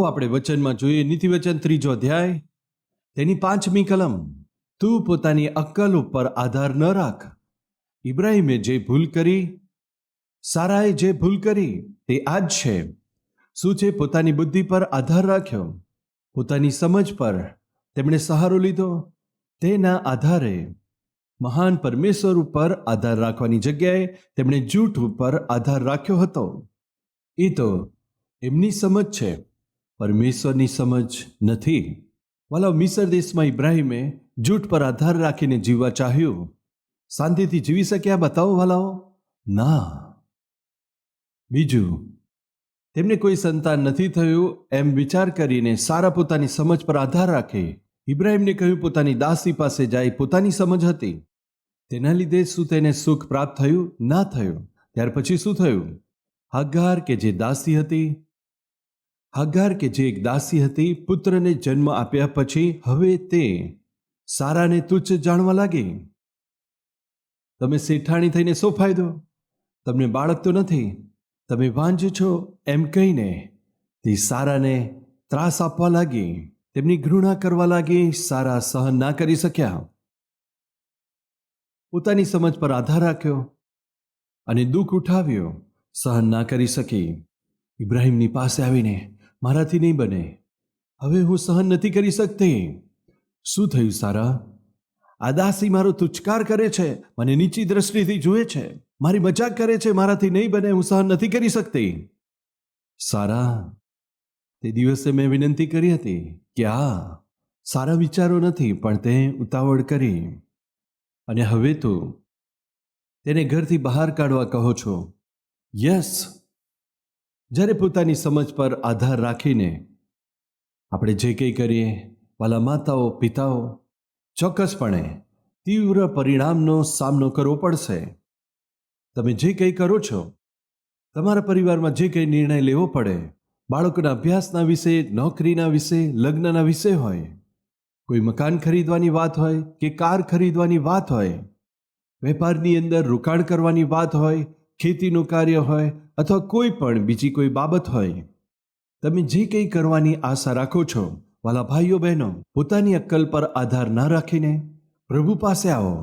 આવો આપણે વચનમાં જોઈએ. નીતિવચન 3 અધ્યાય તેની 5મી કલમ. તું પોતાની અક્કલ ઉપર આધાર ન રાખ. ઇબ્રાહિમે જે ભૂલ કરી, સારાએ જે ભૂલ કરી તે આ જ છે. શું છે? પોતાની બુદ્ધિ પર આધાર રાખ્યો, પોતાની સમજ પર તેમણે સહારો લીધો. તેના આધારે મહાન પરમેશ્વર ઉપર આધાર રાખવાની જગ્યાએ તેમણે જૂઠ ઉપર આધાર રાખ્યો હતો. એ તો એમની સમજ છે, પરમેશ્વરની સમજ નથી. વાલાઓ, મિસર દેશમાં ઇબ્રાહિમે જૂઠ પર આધાર રાખીને જીવવા ચાહ્યું. શાંતિથી જીવી શક્યા? બતાવો વાલાઓ, ના. બીજું, તેમને કોઈ સંતાન નથી થયું એમ વિચાર કરીને સારા પોતાની સમજ પર આધાર રાખે. ઇબ્રાહિમને કહ્યું પોતાની દાસી પાસે જાય. પોતાની સમજ હતી, તેના લીધે શું તેને સુખ પ્રાપ્ત થયું? ના થયું. ત્યાર પછી શું થયું? હગાર કે જે એક દાસી હતી, પુત્રને જન્મ આપ્યા પછી હવે તે સારાને તુચ્છ જાણવા લાગી. તમે શેઠાણી થઈને શો ફાયદો? તમને બાળક તો નથી, તમે વાંજ છો એમ કહીને તે સારાને ત્રાસ આપવા લાગી, તેમની ઘૃણા કરવા લાગી. સારા સહન ના કરી શક્યા. પોતાની સમજ પર આધાર રાખ્યો અને દુઃખ ઉઠાવ્યો, સહન ના કરી શકી. ઇબ્રાહિમની પાસે આવીને, મારાથી નહીં બને, હવે હું સહન નથી કરી શકતી. શું થયું સારા? આ દાસી મારો તુચ્છકાર કરે છે, મને નીચી દ્રષ્ટિથી જુએ છે, મારી મજાક કરે છે, મારાથી નહીં બને, હું સહન નથી કરી શકતી. સારા, તે દિવસે મેં વિનંતી કરી હતી કે આ સારા વિચારો નથી, પણ તે ઉતાવળ કરી અને હવે તું તેને ઘરથી બહાર કાઢવા કહો છો. યસ, જ્યારે પોતાની સમજ પર આધાર રાખીને આપણે જે કંઈ કરીએ, વાલા માતાઓ, પિતાઓ, ચોક્કસપણે તીવ્ર પરિણામનો સામનો કરવો પડશે. તમે જે કંઈ કરો છો, તમારા પરિવારમાં જે કંઈ નિર્ણય લેવો પડે, બાળકોના અભ્યાસના વિશે, નોકરીના વિશે, લગ્નના વિશે હોય, કોઈ મકાન ખરીદવાની વાત હોય કે કાર ખરીદવાની વાત હોય, વેપારની અંદર રોકાણ કરવાની વાત હોય, ખેતીનું કાર્ય હોય અથવા કોઈ પણ બીજી કોઈ બાબત હોય, તમે જે કંઈ કરવાની આશા રાખો છો, વાલા ભાઈઓ બહેનો, પોતાની અક્કલ પર આધાર ના રાખીને પ્રભુ પાસે આવો.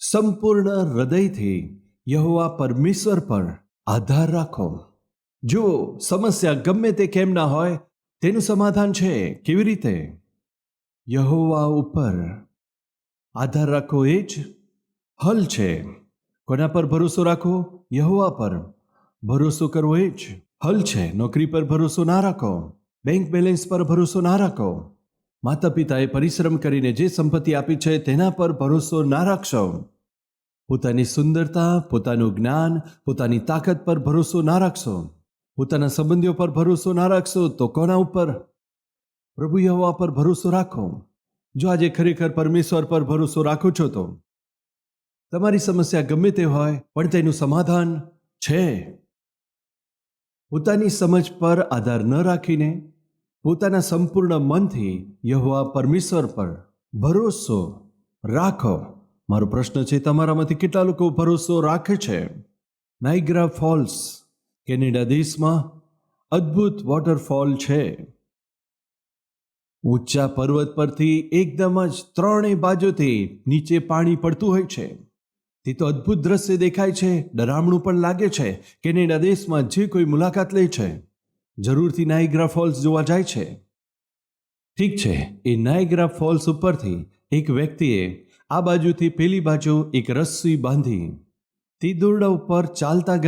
સંપૂર્ણ હૃદયથી યહોવા પરમેશ્વર પર આધાર રાખો. જો સમસ્યા ગમે તે કેમ ના હોય, તેનું સમાધાન છે. કેવી રીતે? યહોવા ઉપર આધાર રાખો, એ જ હલ છે. કોના પર ભરોસો રાખો? યહોવા પર ભરોસો કરવો એ જ હલ છે. નોકરી પર ભરોસો ના રાખો, બેંક બેલેન્સ પર ભરોસો ના રાખો, માતા પિતાએ પરિશ્રમ કરીને જે સંપત્તિ આપી છે તેના પર ભરોસો ના રાખશો. પોતાની સુંદરતા, પોતાનું જ્ઞાન, પોતાની તાકાત પર ભરોસો ના રાખશો, પોતાના સંબંધીઓ પર ભરોસો ના રાખશો, તો કોના ઉપર? પ્રભુ યહોવા પર ભરોસો રાખો. જો આજે ખરેખર પરમેશ્વર પર ભરોસો રાખો છો તો તમારી સમસ્યા ગમે તે હોય પણ તેનું સમાધાન છે. પોતાની સમજ પર આધાર ન રાખીને પોતાના સંપૂર્ણ મનથી યહોવા પરમેશ્વર પર ભરોસો રાખો. મારો પ્રશ્ન છે, તમારામાંથી કેટલા લોકો ભરોસો રાખે છે? નાઇગ્રા ફોલ્સ કેનેડા દેશમાં અદ્ભુત વોટરફોલ છે. ઊંચા પર્વત પરથી એકદમ જ ત્રણેય બાજુથી નીચે પાણી પડતું હોય છે. તે તો અદ્ભુત દ્રશ્ય દેખાય છે, ડરામણું પણ લાગે છે. કેનેડા દેશમાં જે કોઈ મુલાકાત લે છે જરૂરથી નાઇગ્રા ફોલ્સ જોવા જાય છે. ઠીક છે, એ નાઇગ્રા ફોલ્સ ઉપરથી એક વ્યક્તિએ આ બાજુથી પેલી બાજુ એક રસ્સી બાંધી તે દોરડા ઉપર ચાલતા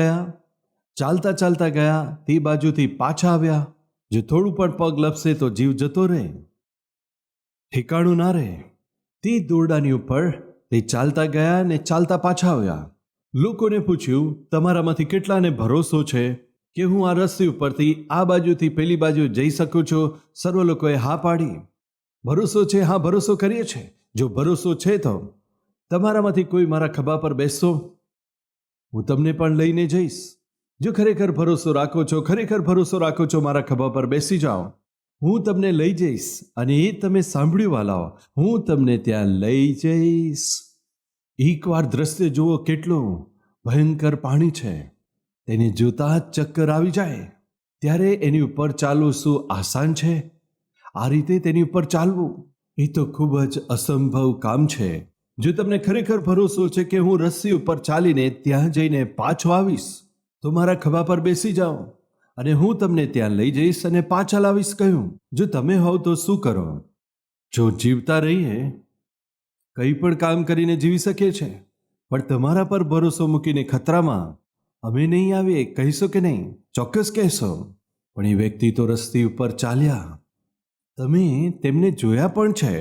ગયા, તે બાજુથી પાછા આવ્યા. જો થોડું પણ પગ લપસે તો જીવ જતો રહે, ઠેકાણું ના રહે. તે દોરડાની ઉપર તે ચાલતા ગયા ને ચાલતા પાછા આવ્યા. લોકોને પૂછ્યું, તમારામાંથી કેટલાને ભરોસો છે કે હું આ રસ્સી ઉપરથી આ બાજુથી પેલી બાજુ જઈ શકું છું? સર્વ લોકોએ હા પાડી. ભરોસો છે? હા, ભરોસો કરીએ છીએ. જો ભરોસો છે તો તમારામાંથી કોઈ મારા ખભા પર બેસશો, હું તમને પણ લઈને જઈશ. જો ખરેખર ભરોસો રાખો છો, મારા ખભા પર બેસી જાઓ, હું તમને લઈ જઈશ. અને એ તમે સાંભળ્યું વાલાઓ, હું તમને ત્યાં લઈ જઈશ. એકવાર દ્રશ્ય જુઓ, કેટલું ભયંકર પાણી છે. તેને જોતા જ ચક્કર આવી જાય. ત્યારે એની ઉપર ચાલવું શું આસાન છે? આ રીતે તેની ઉપર ચાલવું એ તો ખૂબ જ અસંભવ કામ છે. જો તમને ખરેખર ભરોસો છે કે હું રસ્સી ઉપર ચાલીને ત્યાં જઈને પાછો આવીશ, તો મારા ખભા પર બેસી જાઓ અને હું તમને ત્યાં લઈ જઈશ અને પાછા લાવીશ કહ્યું. જો તમે હોવ તો શું કરો? જો જીવતા રહીએ, કંઈ પણ કામ કરીને જીવી શકીએ છે, પણ તમારા પર ભરોસો મૂકીને ખતરામાં અમે નહીં આવીએ કહીશો કે નહીં? ચોક્કસ કહેશો. પણ એ વ્યક્તિ તો રસ્તી ઉપર ચાલ્યા, તમે તેમને જોયા પણ છે,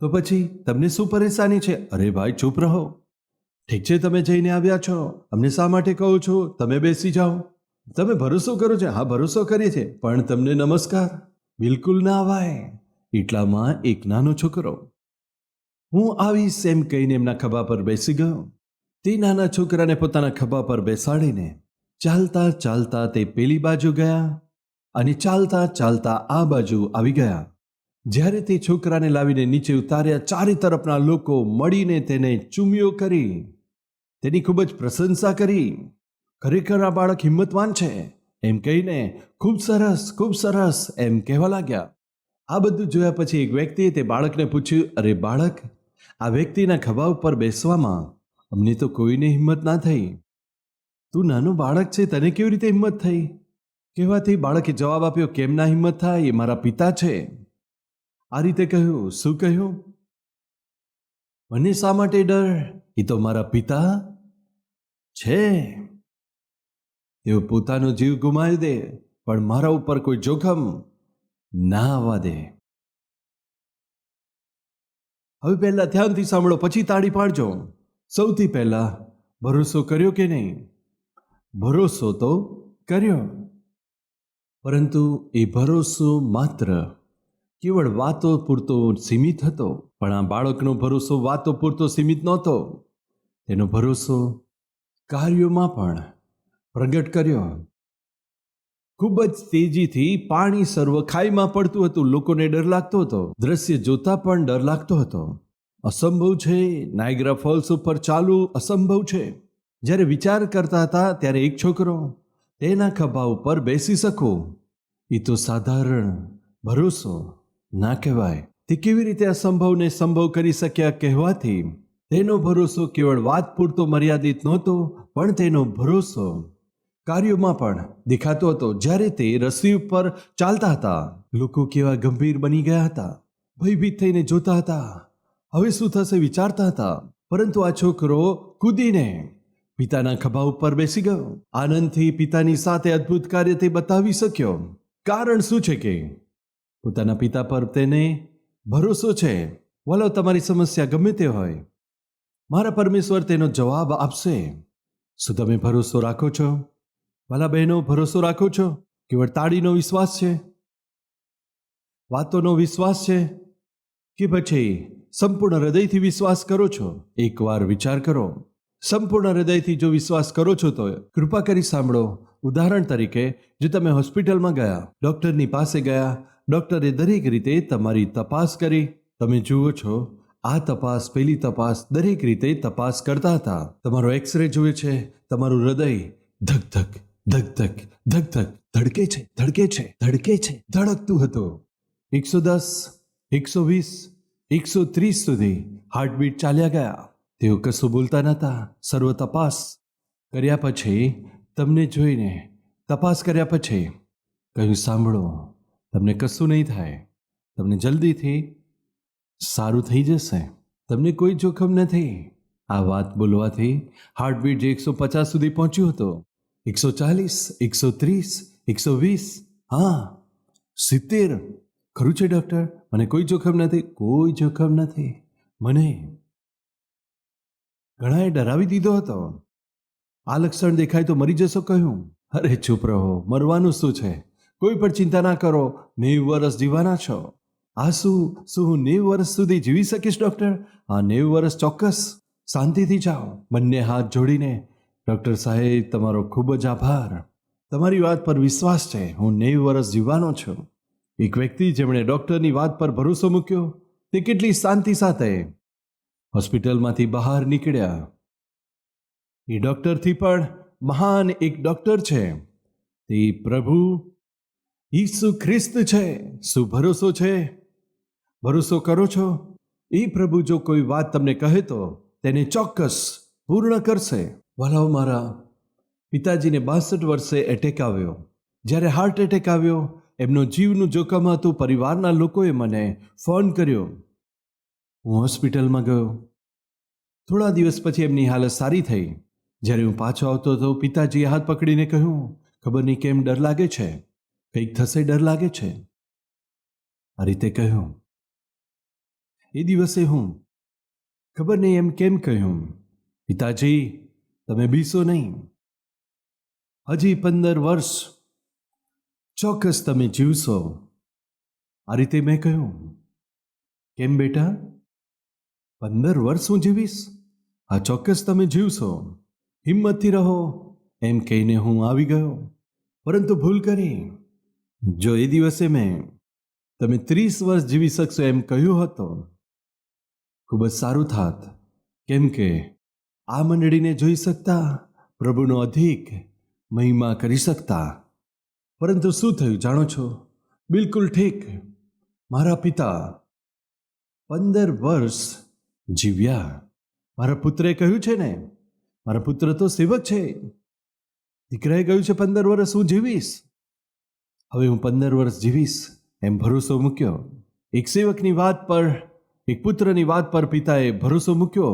તો પછી તમને શું પરેશાની છે? અરે ભાઈ ચૂપ રહો. ઠીક છે, તમે જઈને આવ્યા છો, અમને શા માટે કહો છો તમે બેસી જાઓ? તમે ભરોસો કરો છો? હા, ભરોસો કરીએ છીએ, પણ તમને નમસ્કાર બિલકુલ ના અવાય. એટલામાં એક નાનો છોકરો હું આવીશ એમ કહીને એમના ખભા પર બેસી ગયો. તે નાના છોકરાને પોતાના ખભા પર બેસાડીને ચાલતા ચાલતા તે પેલી બાજુ ગયા અને ચાલતા ચાલતા આ બાજુ આવી ગયા. જ્યારે તે છોકરાને લાવીને નીચે ઉતાર્યા, ચારે તરફના લોકો મળીને તેને ચૂમીઓ કરી, તેની ખૂબ જ પ્રશંસા કરી. ખરેખર આ બાળક હિંમતવાન છે એમ કહીને ખૂબ સરસ એમ કહેવા લાગ્યા. આ બધું જોયા પછી એક વ્યક્તિએ તે બાળકને પૂછ્યું, અરે બાળક, આ વ્યક્તિના ખભા ઉપર બેસવામાં અમને તો કોઈને હિંમત ના થઈ. તું નાનું બાળક છે, તને કેવી રીતે હિંમત થઈ? કહેવાથી બાળકે જવાબ આપ્યો, કેમ ના હિંમત થાય? એ મારા પિતા છે. આ રીતે કહ્યું. શું કહ્યું? મને શા માટે ડર? એ તો મારા પિતા છે. તેઓ પોતાનો જીવ ગુમાવી દે પણ મારા ઉપર કોઈ જોખમ ના આવવા દે. હવે પહેલા ધ્યાનથી સાંભળો, પછી તાળી પાડજો. સૌથી પહેલા ભરોસો કર્યો કે નહીં? ભરોસો તો કર્યો, પરંતુ એ ભરોસો માત્ર કેવળ વાતો પૂરતો સીમિત હતો. પણ આ બાળકનો ભરોસો વાતો પૂરતો સીમિત નહોતો. તેનો ભરોસો કાર્યોમાં પણ પ્રગટ કર્યો. ખૂબ જ તેજીથી પાણી સર્વ ખાઈમાં પડતું હતું. લોકોને ડર લાગતો હતો. દ્રશ્ય જોતા પણ ડર લાગતો હતો. અસંભવ છે, નાયગ્રા ફોલ્સ ઉપર ચાલવું અસંભવ છે. જ્યારે વિચાર કરતા હતા ત્યારે એક છોકરો તેના ખભા ઉપર બેસી શકો, એ તો સાધારણ ભરોસો ના કહેવાય. તે કેવી રીતે અસંભવને સંભવ કરી શક્યા કહેવાથી તેનો ભરોસો કેવળ વાત પૂરતો મર્યાદિત નહોતો, પણ તેનો ભરોસો કાર્યોમાં પણ દેખાતો હતો. જ્યારે તે રસ્સી ઉપર ચાલતા હતા, લોકો કેવા ગંભીર બની ગયા હતા, ભયભીત થઈને જોતા હતા, હવે શું થશે વિચારતા હતા. પરંતુ આ છોકરો કૂદીને પિતાના ખભા ઉપર બેસી ગયો. આનંદથી પિતાની સાથે અદ્ભુત કાર્ય તે બતાવી શક્યો. કારણ શું છે કે પોતાના પિતા પર તેને ભરોસો છે. વાલો, તમારી સમસ્યા ગમે તે હોય, મારા પરમેશ્વર તેનો જવાબ આપશે. શું તમે ભરોસો રાખો છો? વાલા બહેનો, ભરોસો રાખો છો? કેવળ તાળીનો વિશ્વાસ છે, વાતોનો વિશ્વાસ છે, કે પછી સંપૂર્ણ હૃદયથી વિશ્વાસ કરો છો? એકવાર વિચાર કરો. સંપૂર્ણ હૃદયથી જો વિશ્વાસ કરો છો તો કૃપા કરી સાંભળો. ઉદાહરણ તરીકે, જો તમે હોસ્પિટલમાં ગયા, ડૉક્ટરની પાસે ગયા, ડૉક્ટરે દરેક રીતે તમારી તપાસ કરી. તમે જુઓ છો, આ તપાસ પેલી તપાસ દરેક રીતે તપાસ કરતા હતા. તમારો એક્સરે જુએ છે, તમારું હૃદય ધક ધક ધક ધક ધક ધક ધડકે છે, ધડકે છે, ધડકે છે, ધડકતું હતું. 110, 120, 130 સુધી હાર્ટબીટ ચાલ્યા ગયા. તેઓ કશું બોલતા નહોતા. સર્વ તપાસ કર્યા પછી, તમને જોઈને તપાસ કર્યા પછી કહ્યું, સાંભળો, તમને કશું નહીં થાય, તમને જલ્દીથી સારું થઈ જશે, તમને કોઈ જોખમ નથી. આ વાત બોલવાથી હાર્ટબીટ જે 150 સુધી પહોંચ્યું હતું, 140, 130, 120, હા 70. ખરું છે ડૉક્ટર? મને કોઈ જોખમ નથી. કોઈ જોખમ નથી. મને ઘણાએ ડરાવી દીધો હતો. આ લક્ષણ દેખાય તો મરી જશો કહ્યું. અરે ચૂપ રહો, મરવાનું શું છે? કોઈ પણ ચિંતા ના કરો, 90 વર્ષ જીવવાના છો. આ શું હું 90 વર્ષ સુધી જીવી શકીશ ડૉક્ટર? હા, 90 વર્ષ ચોક્કસ. શાંતિથી જાઓ, બંને હાથ જોડીને. ડૉક્ટર સાહેબ, તમારો ખૂબ જ આભાર, તમારી વાત પર વિશ્વાસ છે, હું 90 વર્ષ જીવવાનો છું. એક વ્યક્તિ જેમણે ડૉક્ટરની વાત પર ભરોસો મૂક્યો, તે કેટલી શાંતિ સાથે હોસ્પિટલમાંથી બહાર નીકળ્યા. એ ડૉક્ટરથી પણ મહાન એક ડૉક્ટર છે. તે પ્રભુ ઈસુ ખ્રિસ્ત છે. શું ભરોસો છે? ભરોસો કરો છો? એ પ્રભુ જો કોઈ વાત તમને કહે તો તેને ચોક્કસ પૂર્ણ કરશે. વાલાઓ મારા, પિતાજીને 62 વર્ષે એટેક આવ્યો. જ્યારે હાર્ટ એટેક આવ્યો, એમનો જીવનું જોખમ હતું. પરિવારના લોકોએ મને ફોન કર્યો. હું હોસ્પિટલમાં ગયો. થોડા દિવસ પછી એમની હાલત સારી થઈ. જ્યારે હું પાછો આવતો હતો, પિતાજીએ હાથ પકડીને કહ્યું, ખબર નહીં કેમ ડર લાગે છે, કંઈક થશે, ડર લાગે છે. આ રીતે કહ્યું. એ દિવસે હું ખબર નહીં એમ કેમ કહ્યું, પિતાજી તમે બીસો નહીં, હજી 15 વર્ષ ચોક્કસ તમે જીવશો. આ રીતે મેં કહ્યું. કેમ બેટા, 15 વર્ષ હું જીવીશ? હા, ચોક્કસ તમે જીવશો, હિંમતથી રહો, એમ કહીને હું આવી ગયો. પરંતુ ભૂલ કરી. જો એ દિવસે મેં તમે 30 વર્ષ જીવી શકશો એમ કહ્યું હતું, ખૂબ જ સારું થાત. કેમ કે આ મંડળીને જોઈ શકતા, પ્રભુનો અધિક મહિમા કરી શકતા. પરંતુ શું થયું જાણો છો? બિલકુલ ઠીક. મારા પિતા 15 વર્ષ જીવ્યા. મારા પુત્રે કહ્યું છે ને, મારા પુત્ર તો સેવક છે. દીકરાએ કહ્યું છે 15 વર્ષ હું જીવીશ. હવે હું 15 વર્ષ જીવીશ એમ ભરોસો મૂક્યો. એક સેવકની વાત પર, એક પુત્રની વાત પર પિતાએ ભરોસો મૂક્યો.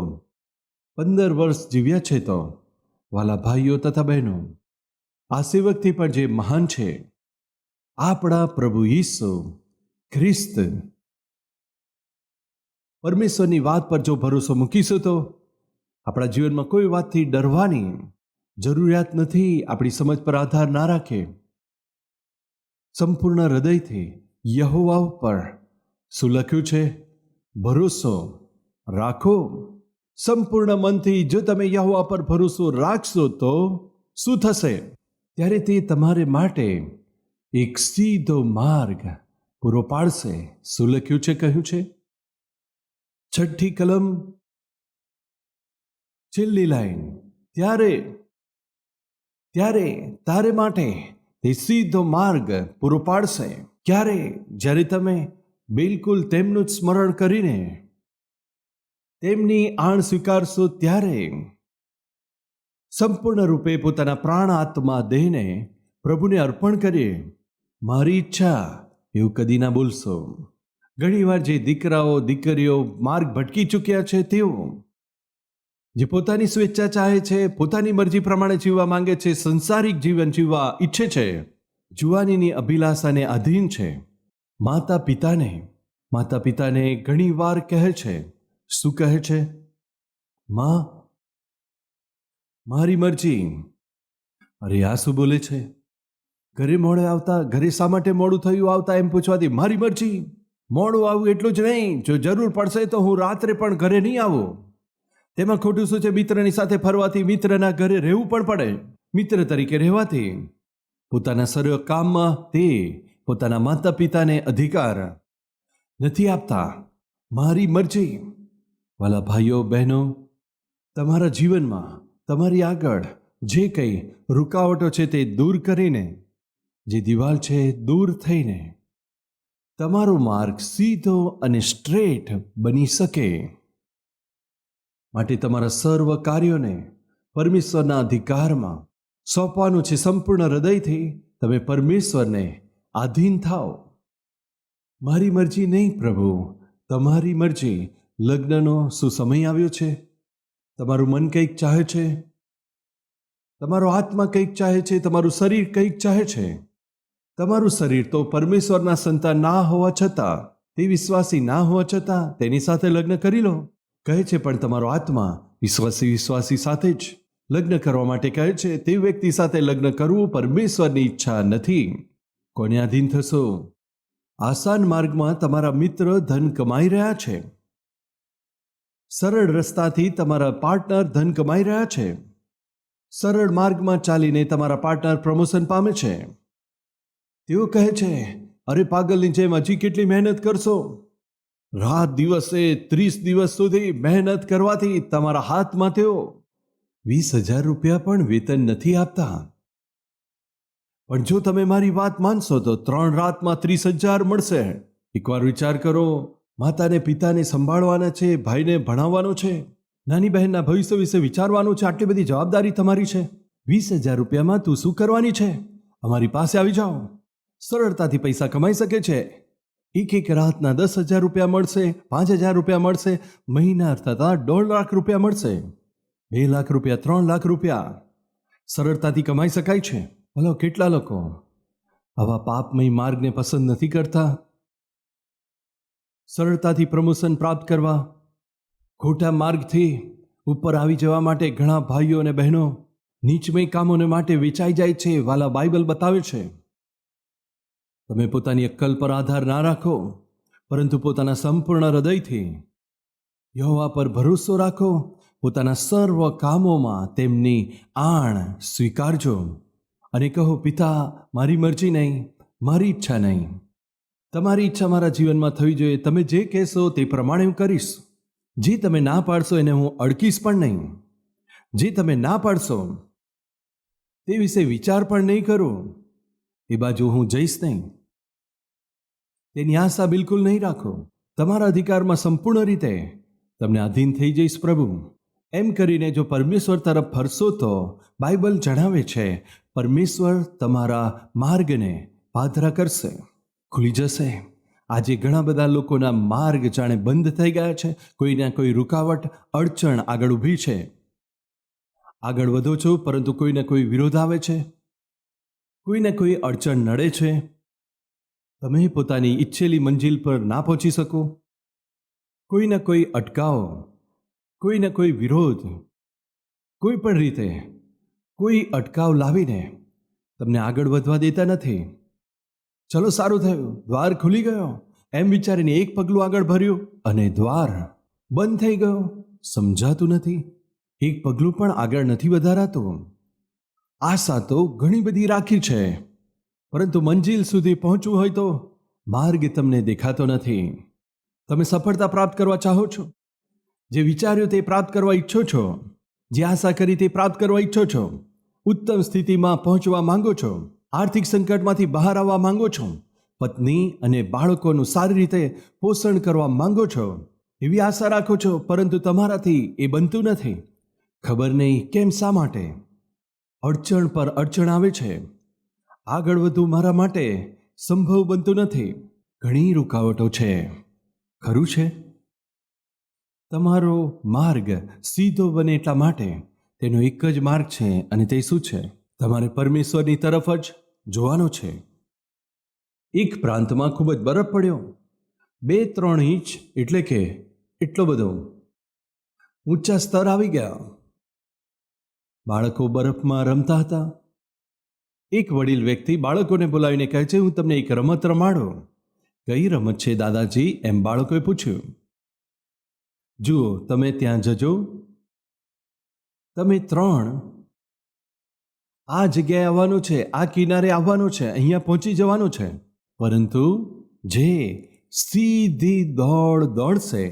15 વર્ષ જીવ્યા છે. તો વાલા ભાઈઓ તથા બહેનો, આ સેવકથી પણ જે મહાન છે, આપણા પ્રભુ ઈસુ ખ્રિસ્ત. પરમેશ્વરની વાત પર જો ભરોસો મૂકીશું તો આપણા જીવનમાં કોઈ વાતથી ડરવાની જરૂરિયાત નથી. આપણી સમજ પર આધાર ના રાખે. સંપૂર્ણ હૃદયથી યહોવા ઉપર શું લખ્યું છે? ભરોસો રાખો. સંપૂર્ણ મનથી જો તમે યહોવા પર ભરોસો રાખશો તો શું થશે? ત્યારે તે તમારે માટે એક સીધો માર્ગ પૂરો પાડશે. શું લખ્યું છે? કહ્યું છે, 6ઠ્ઠી કલમ છેલ્લી લાઈન, ત્યારે તારે માટે તે સીધો માર્ગ પૂરો પાડશે. ક્યારે? જ્યારે તમે બિલકુલ તેમનું જ સ્મરણ કરીને તેમની આણ સ્વીકારશો, ત્યારે સંપૂર્ણ રૂપે પોતાના પ્રાણ, આત્મા, દેહને પ્રભુને અર્પણ કરીએ. મારી ઈચ્છા એવું કદી ના બોલશો. ઘણીવાર જે દીકરાઓ દીકરીઓ માર્ગ ભટકી ચૂક્યા છે, તેઓ જે પોતાની સ્વેચ્છા ચાહે છે, પોતાની મરજી પ્રમાણે જીવવા માંગે છે, સંસારિક જીવન જીવવા ઈચ્છે છે, જુવાનીની અભિલાષાને આધીન છે, માતા પિતાને ઘણી વાર કહે છે, શું કહે છે? માં, મારી મરજી. અરે આ શું બોલે છે? ઘરે મોડે આવતા, ઘરે શા માટે મોડું થયું આવતા એમ પૂછવાથી મારી મરજી. મોડું આવું એટલું જ નહીં, જો જરૂર પડશે તો હું રાત્રે પણ ઘરે નહીં આવું. તેમાં ખોટું શું છે? મિત્રની સાથે ફરવાથી, મિત્રના ઘરે રહેવું પણ પડે. મિત્ર તરીકે રહેવાથી પોતાના સર્વ કામમાં તે પોતાના માતા પિતાને અધિકાર નથી આપતા. મારી મરજી. વાલા ભાઈઓ બહેનો, તમારા જીવનમાં તમારી આગળ જે કંઈ રૂકાવટો છે તે દૂર કરીને, જે દિવાલ છે દૂર થઈને તમારો માર્ગ સીધો અને સ્ટ્રેટ બની શકે. માટે તમારા સર્વ કાર્યોને પરમેશ્વરના અધિકારમાં સોંપવાનું છે. સંપૂર્ણ હૃદયથી તમે પરમેશ્વરને આધીન થાઓ. મારી મરજી નહીં પ્રભુ, તમારી મરજી. લગ્નનો શું સમય આવ્યો છે? તમારું મન કંઈક ચાહે છે, તમારો આત્મા કંઈક ચાહે છે, તમારું શરીર કંઈક ચાહે છે. તમારું શરીર તો પરમેશ્વરના સંતાન ના હોવા છતાં, તે વિશ્વાસી ના હોવા છતાં તેની સાથે લગ્ન કરી લો કહે છે, પણ તમારો આત્મા વિશ્વાસી સાથે જ લગ્ન કરવા માટે કહે છે. તે વ્યક્તિ સાથે લગ્ન કરવું પરમેશ્વરની ઈચ્છા નથી. કોને આધીન થશો? આસાન માર્ગમાં તમારા મિત્ર ધન કમાઈ રહ્યા છે. સરળ રસ્તાથી તમારા પાર્ટનર ધન કમાઈ રહ્યા છે. સરળ માર્ગમાં ચાલીને તમારા પાર્ટનર પ્રમોશન પામે છે. તેઓ કહે છે, અરે પાગલની જેમ હજી કેટલી મહેનત કરશો? રાત દિવસે 30 દિવસ સુધી મહેનત કરવાથી તમારા હાથમાં તેઓ 20,000 રૂપિયા પણ વેતન નથી આપતા. પણ જો તમે મારી વાત માનશો તો 3 રાતમાં 30,000 મળશે. એકવાર વિચાર કરો, માતાને પિતાને સંભાળવાના છે, ભાઈને ભણાવવાનો છે, નાની બહેનના ભવિષ્ય વિશે વિચારવાનું છે. આટલી બધી જવાબદારી તમારી છે. 20,000 રૂપિયામાં તું શું કરવાની છે? અમારી પાસે આવી જાઓ. સરળતાથી પૈસા કમાઈ શકે છે. એક રાતના 10,000 રૂપિયા મળશે, 5,000 રૂપિયા મળશે, મહિના થતાં 1.5 લાખ રૂપિયા મળશે, 2 લાખ રૂપિયા, 3 લાખ રૂપિયા સરળતાથી કમાઈ શકાય છે. ભલો કેટલા લોકો આવા પાપમય માર્ગને પસંદ નથી કરતા? સરળતાથી પ્રમોશન પ્રાપ્ત કરવા, ખોટા માર્ગથી ઉપર આવી જવા માટે ઘણા ભાઈઓ અને બહેનો નીચમય કામોને માટે વેચાઈ જાય છે. વાલા, બાઇબલ બતાવે છે, તમે પોતાની અક્કલ પર આધાર ના રાખો, પરંતુ પોતાના સંપૂર્ણ હૃદયથી યહોવા પર ભરોસો રાખો. પોતાના સર્વ કામોમાં તેમની આણ સ્વીકારજો અને કહો, પિતા, મારી મરજી નહીં, મારી ઈચ્છા નહીં, તમારી ઈચ્છા મારા જીવનમાં થવી જોઈએ. તમે જે કહેશો તે પ્રમાણે હું કરીશ. જે તમે ના પાડશો એને હું અડકીશ પણ નહીં. જે તમે ના પાડશો તે વિશે વિચાર પણ નહીં કરું. એ બાજુ હું જઈશ નહીં. તેની આશા બિલકુલ નહીં રાખો. તમારા અધિકારમાં સંપૂર્ણ રીતે તમને આધીન થઈ જઈશ પ્રભુ. એમ કરીને જો પરમેશ્વર તરફ ફરશો તો બાઇબલ જણાવે છે પરમેશ્વર તમારા માર્ગને પાધરા કરશે, ખુલી જશે. આજે ઘણા બધા લોકોના માર્ગ જાણે બંધ થઈ ગયા છે. કોઈના કોઈ રૂકાવટ, અડચણ આગળ ઊભી છે. આગળ વધો છો, પરંતુ કોઈને કોઈ વિરોધ આવે છે, કોઈને કોઈ અડચણ નડે છે. તમે પોતાની ઈચ્છેલી મંજિલ પર ના પહોંચી શકો. કોઈને કોઈ અટકાવ, કોઈને કોઈ વિરોધ, કોઈ પણ રીતે કોઈ અટકાવ લાવીને તમને આગળ વધવા દેતા નથી. ચલો, સારું થયું, દ્વાર ખુલી ગયો એમ વિચારીને એક પગલું આગળ ભર્યું અને દ્વાર બંધ થઈ ગયો. સમજાતું નથી, એક પગલું પણ આગળ નથી વધારાતું. આશા તો ઘણી બધી રાખી છે, પરંતુ મંજિલ સુધી પહોંચવું હોય તો માર્ગ તમને દેખાતો નથી. તમે સફળતા પ્રાપ્ત કરવા ચાહો છો, જે વિચાર્યું તે પ્રાપ્ત કરવા ઈચ્છો છો, જે આશા કરી તે પ્રાપ્ત કરવા ઈચ્છો છો, ઉત્તમ સ્થિતિમાં પહોંચવા માંગો છો, આર્થિક સંકટમાંથી બહાર આવવા માંગો છો, પત્ની અને બાળકોનું સારી રીતે પોષણ કરવા માંગો છો, એવી આશા રાખો છો, પરંતુ તમારાથી એ બનતું નથી. ખબર નહીં કેમ, શા માટે અડચણ પર અડચણ આવે છે. આગળ વધવું મારા માટે સંભવ બનતું નથી. ઘણી રૂકાવટો છે. ખરું છે, તમારો માર્ગ સીધો બને એટલા માટે તેનો એક જ માર્ગ છે, અને તે શું છે? તમારે પરમેશ્વરની તરફ જ જોવાનો છે. એક પ્રાંતમાં ખૂબ જ બરફ પડ્યો. 2-3 ઇંચ, એટલે કે એટલો બધો ઊંચા સ્તર આવી ગયા. બાળકો બરફમાં રમતા હતા. એક વડીલ વ્યક્તિ બાળકોને બોલાવીને કહે છે, હું તમને એક રમત રમાડું. કઈ રમત છે દાદાજી? એમ બાળકોએ પૂછ્યું. જુઓ, તમે ત્યાં જજો, તમે 3 આ જગ્યાએ આવવાનું છે, આ કિનારે આવવાનું છે, અહીંયા પહોંચી જવાનું છે. પરંતુ જે સીધી દોડ દોડશે,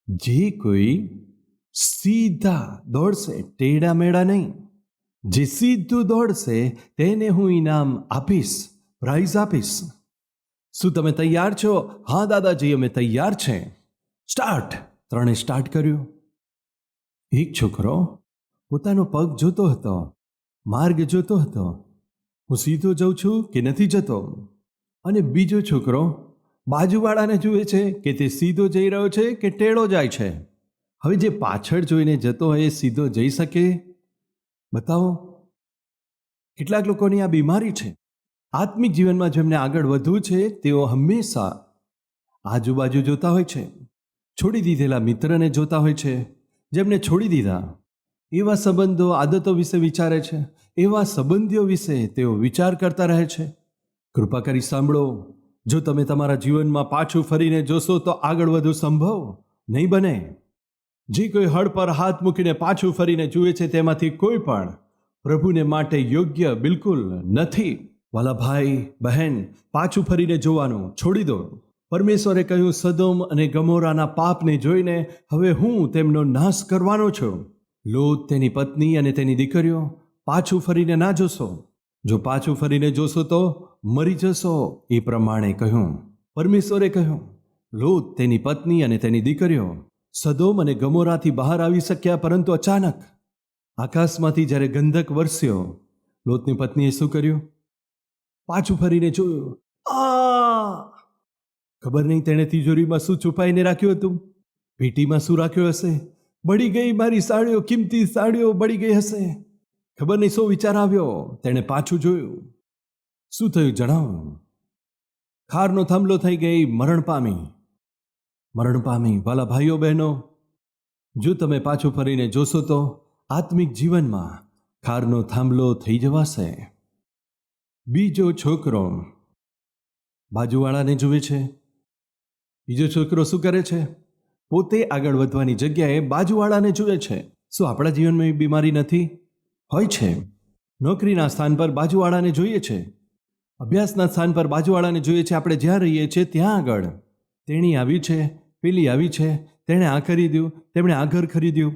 જે કોઈ સીધા દોડશે, ટેડા મેડા નહીં, જે સીધું દોડશે તેને હું ઇનામ આપીશ, પ્રાઇઝ આપીશ. શું તમે તૈયાર છો? હા દાદાજી, અમે તૈયાર છે. સ્ટાર્ટ. 3એ સ્ટાર્ટ કર્યું. એક છોકરો પોતાનો પગ જોતો હતો, માર્ગ જોતો હતો, હું સીધો જઉં છું કે નથી જતો. અને બીજો છોકરો બાજુવાળાને જુએ છે કે તે સીધો જઈ રહ્યો છે કે ટેડો જાય છે. હવે જે પાછળ જોઈને જતો હોય એ સીધો જઈ શકે? બતાવો. કેટલાક લોકોની આ બીમારી છે. આત્મિક જીવનમાં જેમને આગળ વધવું છે તેઓ હંમેશા આજુબાજુ જોતા હોય છે, છોડી દીધેલા મિત્રને જોતા હોય છે, જેમને છોડી દીધા. એવા સંબંધો, આદતો વિશે વિચારે છે, એવા સંબંધીઓ વિશે તેઓ વિચાર કરતા રહે છે. કૃપા કરી સાંભળો, જો તમે તમારા જીવનમાં પાછું ફરીને જોશો તો આગળ વધુ સંભવ નહીં બને. જે કોઈ હળ પર હાથ મૂકીને પાછું ફરીને જુએ છે તેમાંથી કોઈ પણ પ્રભુને માટે યોગ્ય બિલકુલ નથી. વાલા ભાઈ બહેન, પાછું ફરીને જોવાનું છોડી દો. પરમેશ્વરે કહ્યું, સદોમ અને ગમોરાના પાપને જોઈને હવે હું તેમનો નાશ કરવાનો છું. લોત, તેની પત્ની અને તેની દીકરીઓ પાછું ફરીને ના જોશો. જો પાછું ફરીને જોશો તો મરી જશો. એ પ્રમાણે કહ્યું. પરમેશ્વરે કહ્યું, લોત, તેની પત્ની અને તેની દીકરીઓ સદોમ અને ગમોરાથી બહાર આવી શક્યા, પરંતુ અચાનક આકાશમાંથી જ્યારે ગંધક વરસ્યો, લોતની પત્નીએ શું કર્યું? પાછું ફરીને જોયું. ખબર નહીં તેણે તિજોરીમાં શું છુપાઈને રાખ્યું હતું, પેટીમાં શું રાખ્યું હશે. બળી ગઈ મારી સાડીઓ, કિંમતી સાડીઓ બળી ગઈ હશે. ખબર નહીં શું વિચાર આવ્યો. તેણે પાછું જોયું. શું થયું જણાવો. ખારનો થાંભલો થઈ ગઈ, મરણ પામી. વાલા ભાઈઓ બહેનો, જો તમે પાછું ફરીને જોશો તો આત્મિક જીવનમાં ખારનો થાંભલો થઈ જવાશે. બીજો છોકરો બાજુવાળાને જુએ છે. બીજો છોકરો શું કરે છે? પોતે આગળ વધવાની જગ્યાએ બાજુવાળાને જુએ છે. શું આપણા જીવનમાં એ બીમારી નથી? હોય છે. નોકરીના સ્થાન પર બાજુવાળાને જોઈએ છે, અભ્યાસના સ્થાન પર બાજુવાળાને જોઈએ છે. આપણે જ્યાં રહીએ છીએ ત્યાં આગળ તેણી આવી છે, પેલી આવી છે, તેણે આ ખરીદ્યું, તેમણે આ ઘર ખરીદ્યું.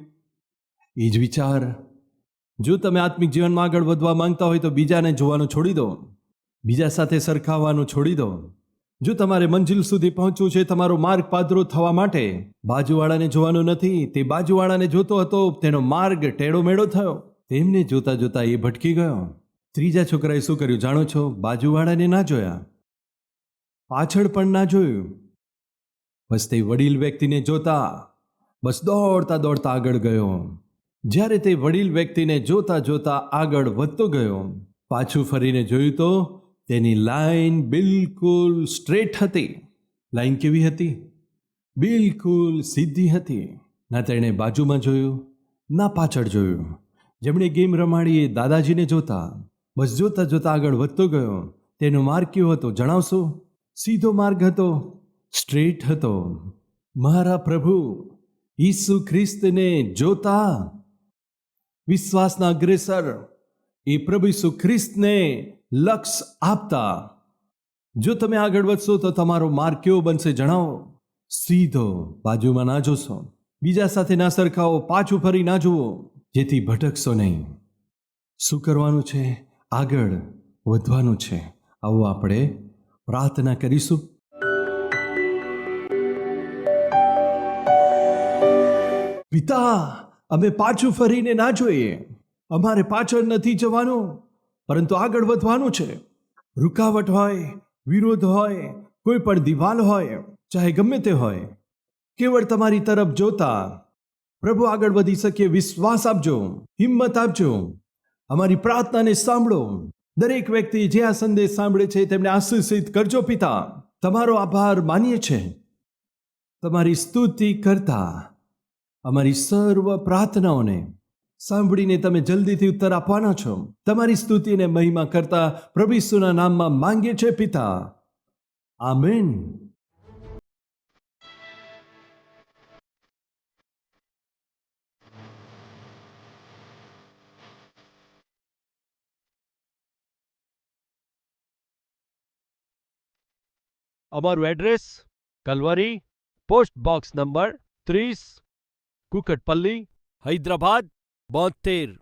એ જ વિચાર. જો તમે આત્મિક જીવનમાં આગળ વધવા માંગતા હોય તો બીજાને જોવાનું છોડી દો, બીજા સાથે સરખાવવાનું છોડી દો. જો તમારે મંજિલ સુધી પહોંચવું છે, તમારો માર્ગ પાદરો થવા માટે બાજુવાળાને જોવાનું નથી. તે બાજુવાળાને જોતો હતો, તેનો માર્ગ ટેડો મેળો થયો. તેમને જોતા જોતા એ ભટકી ગયો. ત્રીજા છોકરાએ શું કર્યું જાણો છો? બાજુવાળાને ના જોયા, પાછળ પણ ના જોયું. બસ તે વડીલ વ્યક્તિને જોતા બસ દોડતા દોડતા આગળ ગયો. જ્યારે તે વડીલ વ્યક્તિને જોતા જોતા આગળ વધતો ગયો, પાછું ફરીને જોયું તો તેની લાઈન બિલકુલ સ્ટ્રેટ હતી. લાઈન કેવી હતી? બિલકુલ સીધી હતી. ના તેણે બાજુમાં જોયું, ના પાછળ જોયું. જેમણે ગેમ રમાડી એ દાદાજીને જોતા બસ જોતા જોતા આગળ વધતો ગયો. તેનો માર્ગ કેવો હતો જણાવશો? સીધો માર્ગ હતો, સ્ટ્રેટ હતો. મારા પ્રભુ ઈસુ ખ્રિસ્તને જોતા વિશ્વાસના અગ્રેસર એ પ્રભુ ઈસુ ખ્રિસ્તને લક્ષ્ય આપતા જો તમે આગળ વધશો તો તમારો માર્ગ કેવો બનશે જણાવો? સીધો. બાજુમાં ના જોશો, બીજા સાથે ના સરખાવો, પાછું ફરી ના જુઓ, જેથી ભટકશો નહીં. શું કરવાનું છે? આગળ વધવાનું છે. આવો આપણે પ્રાર્થના કરીશું. પિતા, અમે પાછું ફરીને ના જોઈએ. અમારે પાછળ નથી જવાનું, પરંતુ આગળ વધવાનું છે. રૂકાવટ હોય, વિરોધ હોય, કોઈ પણ દિવાલ હોય, ચાહે ગમે તે હોય, કેવળ તમારી તરફ જોતા પ્રભુ આગળ વધી શકીએ વિશ્વાસ આપજો, હિંમત આપજો. અમારી પ્રાર્થનાને સાંભળો. દરેક વ્યક્તિ જે આ સંદેશ સાંભળે છે તેમને આશીષિત કરજો. પિતા, તમારો આભાર માનીએ છે. તમારી સ્તુતિ કરતા અમારી સર્વ પ્રાર્થનાઓને સાંભળીને તમે જલ્દીથી ઉત્તર આપવાના છો. તમારી સ્તુતિને મહિમા કરતા પ્રભુ ઈસુના નામમાં માંગીએ છે પિતા. આમેન. અમારું address Calvary, post box number 30, Kukatpally, Hyderabad 72.